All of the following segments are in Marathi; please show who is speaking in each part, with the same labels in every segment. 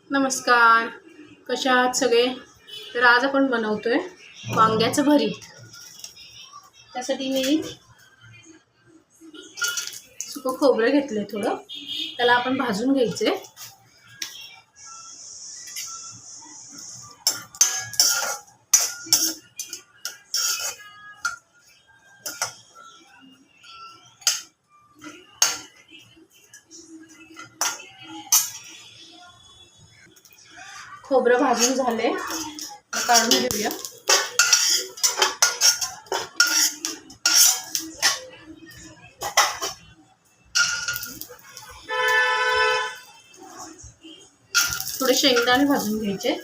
Speaker 1: नमस्कार. कशा आहात सगळे? तर आज आपण बनवतोय वांग्याचं भरीत. त्यासाठी मी सुकं खोबरं घेतलंय थोडं. त्याला आपण भाजून घ्यायचे. खोबरं भाजून झाले, काढून घेऊया. थोडे शेंगदाणे भाजून घ्यायचे.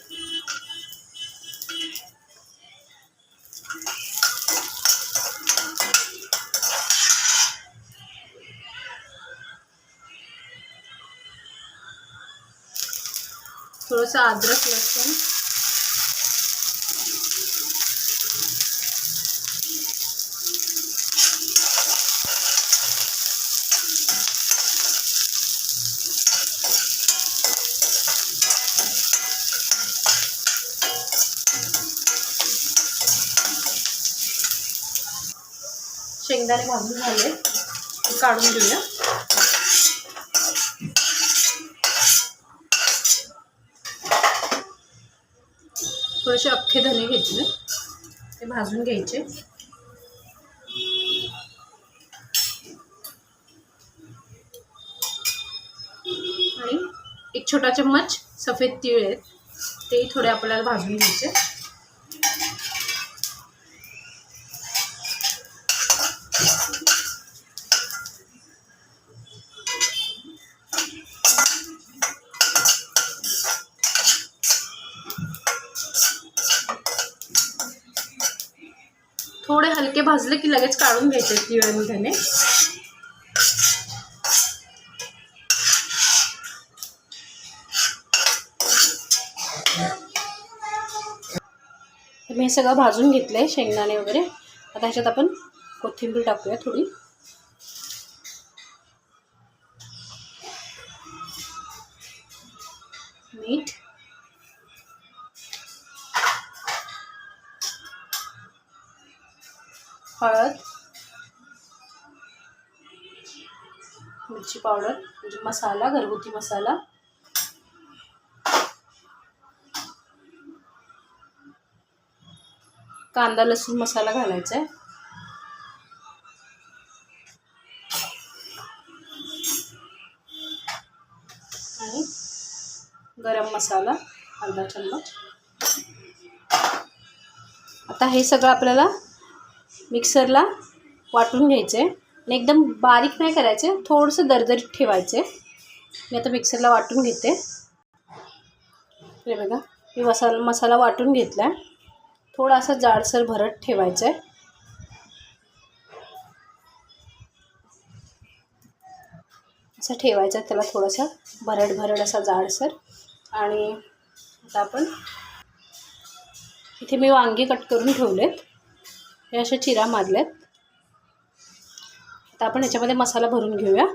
Speaker 1: थोडंसं अद्रक लसूण, शेंगदाणे भाजून झाले, काढून घेऊया. थोडेसे अख्खे धने घेतले, ते भाजून घ्यायचे. आणि एक छोटा चम्मच सफेद तीळ आहेत, ते थोडे आपल्याला भाजून घ्यायचे. थोडे हलके भाजले की लगेच काढून घ्यायचे तीळ आणि धने. मी हे सगळं भाजून घेतलंय, शेंगदाणे वगैरे. आता ह्याच्यात आपण कोथिंबीर टाकूया थोडी. मीठ, हळद, मिरची पावडर म्हणजे मसाला, घरगुती मसाला, कांदा लसूण मसाला घालायचा आहे. आणि गरम मसाला अर्धा चम्मच. आता हे सगळं आपल्याला मिक्सरला वाटून घ्यायचं आहे. आणि एकदम बारीक नाही करायचे, थोडंसं दरदरीत ठेवायचे. मी आता मिक्सरला वाटून घेते. हे बघा, मी मसाला वाटून घेतला आहे. थोडा असा जाडसर भरड ठेवायचं आहे. असं ठेवायचं आहे त्याला, थोडासा भरड असा जाडसर. आणि आता आपण इथे मी वांगे कट करून ठेवलेत, हे अशा चिरा मारल्यात. आता आपण ह्याच्यामध्ये मसाला भरून घेऊया.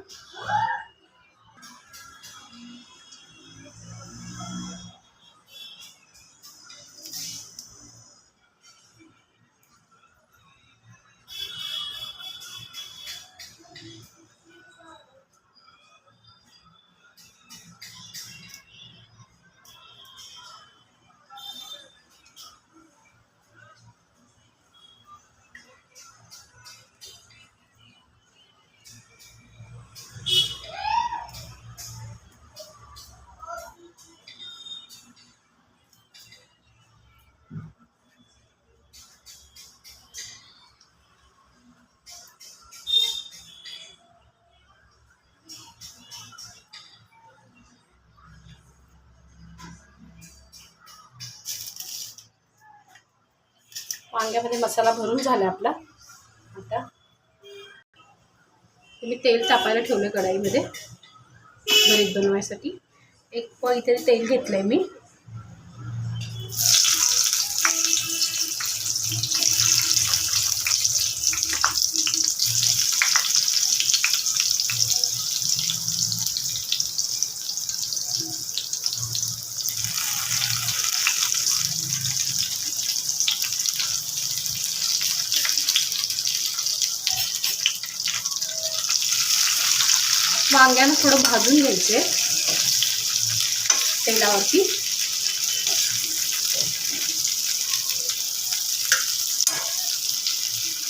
Speaker 1: वांग्यामध्ये मसाला भरून झाला आपला. आता मी तेल तापायला ठेवलं कढाईमध्ये भरीत बनवायसाठी. एक पळ इथे तेल घेतलंय मी. वांग्यानं थोडं भाजून घ्यायचे तेलावरती.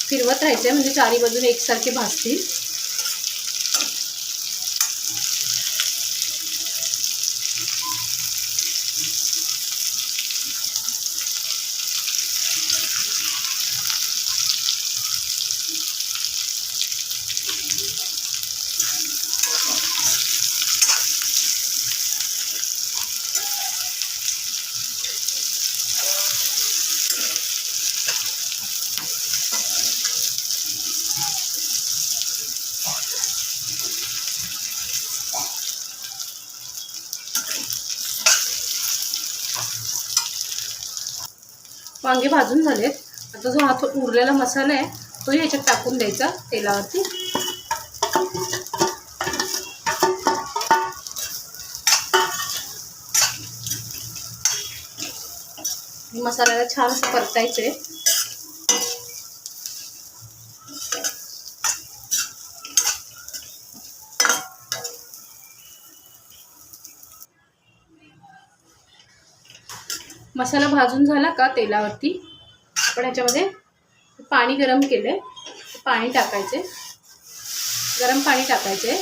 Speaker 1: फिरवत राहायचे म्हणजे चारी बाजूने एकसारखे भाजतील. वांगे भाजून झालेत. आता जो हा उरलेला मसाला आहे तो ह्याच्यात टाकून द्यायचा तेलावरती. मसाल्याला छान असं परतायचे. मसाला भाजून झाला का तेलावरती आपण ह्याच्यामध्ये पाणी गरम केले, पाणी टाकायचे. गरम पाणी टाकायचे.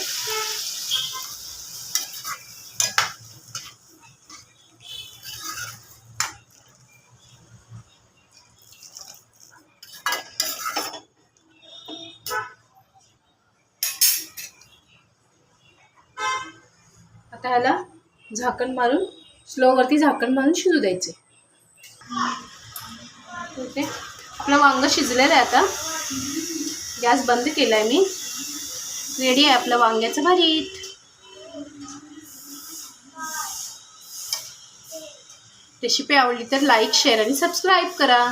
Speaker 1: आता ह्याला झाकण मारून स्लोवरती झाकण मारून शिजू द्यायचे. ओके, आपलं वांग शिजलेलं आहे. आता गॅस बंद केला आहे मी. रेडी आहे आपलं वांग्याचं भरीत. रेसिपी आवडली तर लाईक, शेअर आणि सबस्क्राईब करा.